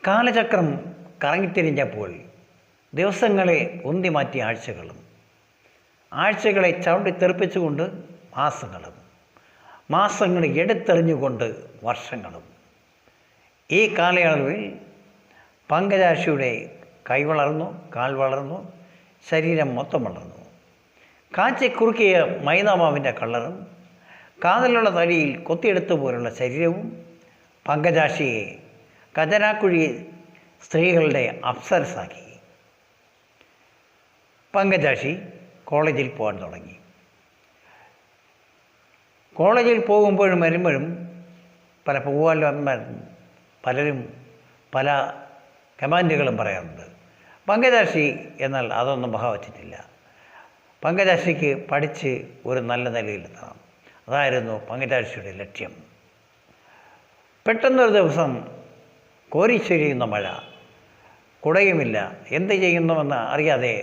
കാലചക്രം കറങ്ങിത്തിരിഞ്ഞപ്പോൾ ദിവസങ്ങളെ ഉന്തി മാറ്റി ആഴ്ചകളും, ആഴ്ചകളെ ചവിട്ടിത്തെറിപ്പിച്ചുകൊണ്ട് മാസങ്ങളും, മാസങ്ങളെ എടുത്തെറിഞ്ഞുകൊണ്ട് വർഷങ്ങളും. ഈ കാലയളവിൽ പങ്കജാക്ഷിയുടെ കൈ വളർന്നു, കാൽ വളർന്നു, ശരീരം മൊത്തം വളർന്നു. കാച്ചി കുറുക്കിയ മൈദാമാവിൻ്റെ കളറും കാതിലുള്ള തടിയിൽ കൊത്തിയെടുത്ത പോലുള്ള ശരീരവും പങ്കജാക്ഷിയെ ഖജനാക്കുഴി സ്ത്രീകളുടെ അപ്സരസാക്കി. പങ്കജാക്ഷി കോളേജിൽ പോകാൻ തുടങ്ങി. കോളേജിൽ പോകുമ്പോഴും വരുമ്പോഴും പല പൂവാലന്മാരും പലരും പല കമാൻഡുകളും പറയാറുണ്ട്. പങ്കജാക്ഷി എന്നാൽ അതൊന്നും വകവച്ചിട്ടില്ല. പങ്കജാക്ഷിക്ക് പഠിച്ച് ഒരു നല്ല നിലയിലെത്തണം, അതായിരുന്നു പങ്കജാക്ഷിയുടെ ലക്ഷ്യം. പെട്ടെന്നൊരു ദിവസം കോരിച്ചൊരിയുന്ന മഴ, കുടയുമില്ല, എന്ത് ചെയ്യുന്നുവെന്ന് അറിയാതെ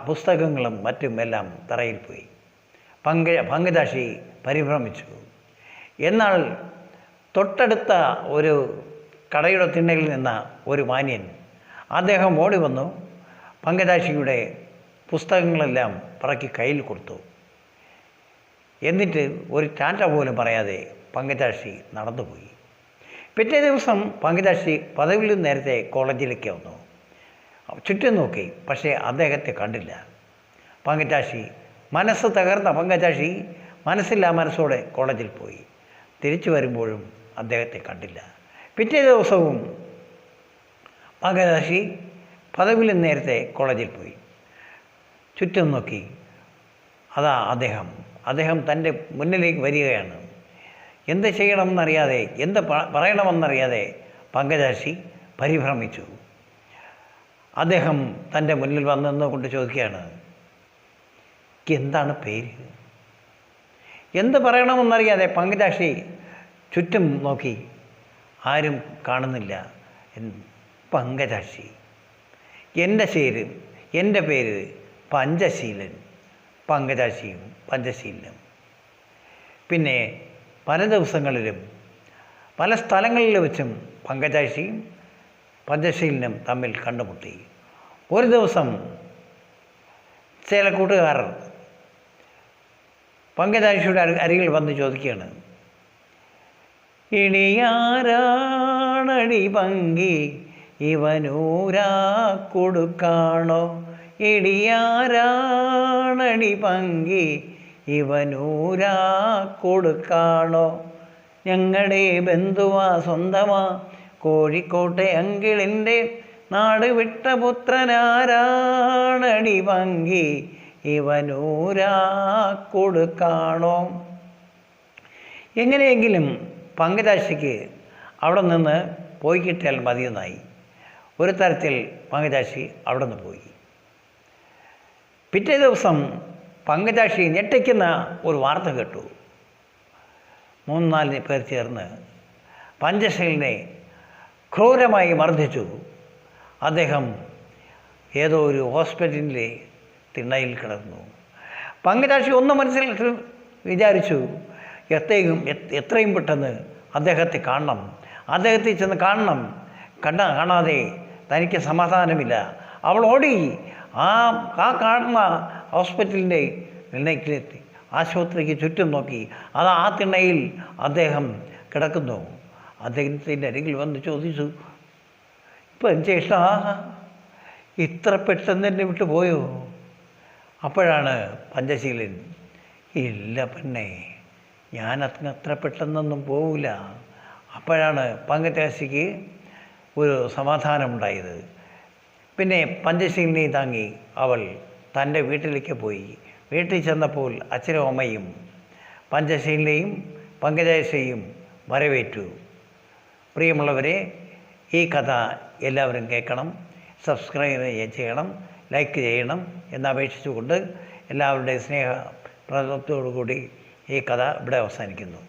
പുസ്തകങ്ങളും മറ്റും എല്ലാം തറയിൽ പോയി. പങ്കജാക്ഷി പരിഭ്രമിച്ചു. എന്നാൽ തൊട്ടടുത്ത ഒരു കടയുടെ തിണ്ണയിൽ നിന്ന ഒരു മാന്യൻ, അദ്ദേഹം ഓടി വന്നു പങ്കജാക്ഷിയുടെ പുസ്തകങ്ങളെല്ലാം പറക്കി കയ്യിൽ കൊടുത്തു. എന്നിട്ട് ഒരു ടാറ്റ പോലും പറയാതെ പങ്കജാക്ഷി നടന്നുപോയി. പിറ്റേ ദിവസം പങ്കജാക്ഷി പതിവിൽ നേരത്തെ കോളേജിലേക്ക് വന്നു. ചുറ്റും നോക്കി, പക്ഷേ അദ്ദേഹത്തെ കണ്ടില്ല. പങ്കജാക്ഷി മനസ്സ് തകർന്ന പങ്കജാക്ഷി മനസ്സില്ലാ മനസ്സോടെ കോളേജിൽ പോയി. തിരിച്ചു വരുമ്പോഴും അദ്ദേഹത്തെ കണ്ടില്ല. പിറ്റേ ദിവസവും പങ്കജാക്ഷി പതിവിൽ നേരത്തെ കോളേജിൽ പോയി. ചുറ്റും നോക്കി, അതാ അദ്ദേഹം തൻ്റെ മുന്നിലേക്ക് വരികയാണ്. എന്ത് ചെയ്യണമെന്നറിയാതെ, എന്ത് പറയണമെന്നറിയാതെ പങ്കജാക്ഷി പരിഭ്രമിച്ചു. അദ്ദേഹം തൻ്റെ മുന്നിൽ വന്നുകൊണ്ട് ചോദിക്കുകയാണ്, എന്താണ് പേര്? എന്ത് പറയണമെന്നറിയാതെ പങ്കജാക്ഷി ചുറ്റും നോക്കി, ആരും കാണുന്നില്ല. പങ്കജാക്ഷി, എൻ്റെ പേര് പഞ്ചശീലൻ. പങ്കജാക്ഷിയും പഞ്ചശീലനും. പിന്നെ പല ദിവസങ്ങളിലും പല സ്ഥലങ്ങളിൽ വെച്ചും പങ്കജാക്ഷിയും പഞ്ചശീലനും തമ്മിൽ കണ്ടുമുട്ടി. ഒരു ദിവസം ചില കൂട്ടുകാർ പങ്കജാക്ഷിയുടെ അരികിൽ വന്ന് ചോദിക്കുകയാണ്, ഇടിയാരാണടി പങ്കി ഇവനൂരാ കൊടുക്കാണോ? ഇടിയാരാണടി പങ്കി ഇവനൂരാ കൊടുക്കാണോ? ഞങ്ങളുടെ ബന്ധുവാ സ്വന്തമാ കോഴിക്കോട്ടെ അങ്കിളിൻ്റെ നാട് വിട്ട പുത്രനാരാണടി പങ്കി ഇവനൂരാ കൊടുക്കാണോ? എങ്ങനെയെങ്കിലും പങ്കജാക്ഷിക്ക് അവിടെ നിന്ന് പോയി കിട്ടിയാൽ മതിയെന്നായി. ഒരു തരത്തിൽ പങ്കജാക്ഷി അവിടെ നിന്ന് പോയി. പിറ്റേ ദിവസം പങ്കജാക്ഷി ഞെട്ടിക്കുന്ന ഒരു വാർത്ത കേട്ടു. 3-4 പേർ ചേർന്ന് പഞ്ചശീലനെ ക്രൂരമായി മർദ്ദിച്ചു. അദ്ദേഹം ഏതോ ഒരു ഹോസ്പിറ്റലിലെ തിണ്ണയിൽ കിടന്നു. പങ്കജാക്ഷി ഒന്ന് മനസ്സിൽ വിചാരിച്ചു, എത്രയും പെട്ടെന്ന് അദ്ദേഹത്തെ കാണണം, അദ്ദേഹത്തെ ചെന്ന് കാണാതെ തനിക്ക് സമാധാനമില്ല. അവൾ ഓടി ആ കാണുന്ന ഹോസ്പിറ്റലിൻ്റെ തിണ്ണയിലെത്തി. ആശുപത്രിക്ക് ചുറ്റും നോക്കി. അത് ആ തിണ്ണയിൽ അദ്ദേഹം കിടക്കുന്നു. അദ്ദേഹത്തിൻ്റെ അരികിൽ വന്ന് ചോദിച്ചു, പഞ്ചേഷ, ഇത്ര പെട്ടെന്ന് എന്നെ വിട്ടു പോയോ? അപ്പോഴാണ് പഞ്ചശീലൻ, ഇല്ല പെണ്ണേ, ഞാൻ അത്ര പെട്ടെന്നൊന്നും പോവില്ല. അപ്പോഴാണ് പങ്കജാക്ഷിക്ക് ഒരു സമാധാനമുണ്ടായത്. പിന്നെ പഞ്ചശീലനെ താങ്ങി അവൾ തൻ്റെ വീട്ടിലേക്ക് പോയി. വീട്ടിൽ ചെന്നപ്പോൾ അച്ഛനും അമ്മയും പഞ്ചശീലനെയും പങ്കജാക്ഷിയെയും വരവേറ്റു. പ്രിയമുള്ളവരെ, ഈ കഥ എല്ലാവരും കേൾക്കണം, സബ്സ്ക്രൈബ് ചെയ്യണം, ലൈക്ക് ചെയ്യണം എന്നപേക്ഷിച്ചുകൊണ്ട് എല്ലാവരുടെയും സ്നേഹ പ്രദത്തോടുകൂടി ഈ കഥ ഇവിടെ അവസാനിക്കുന്നു.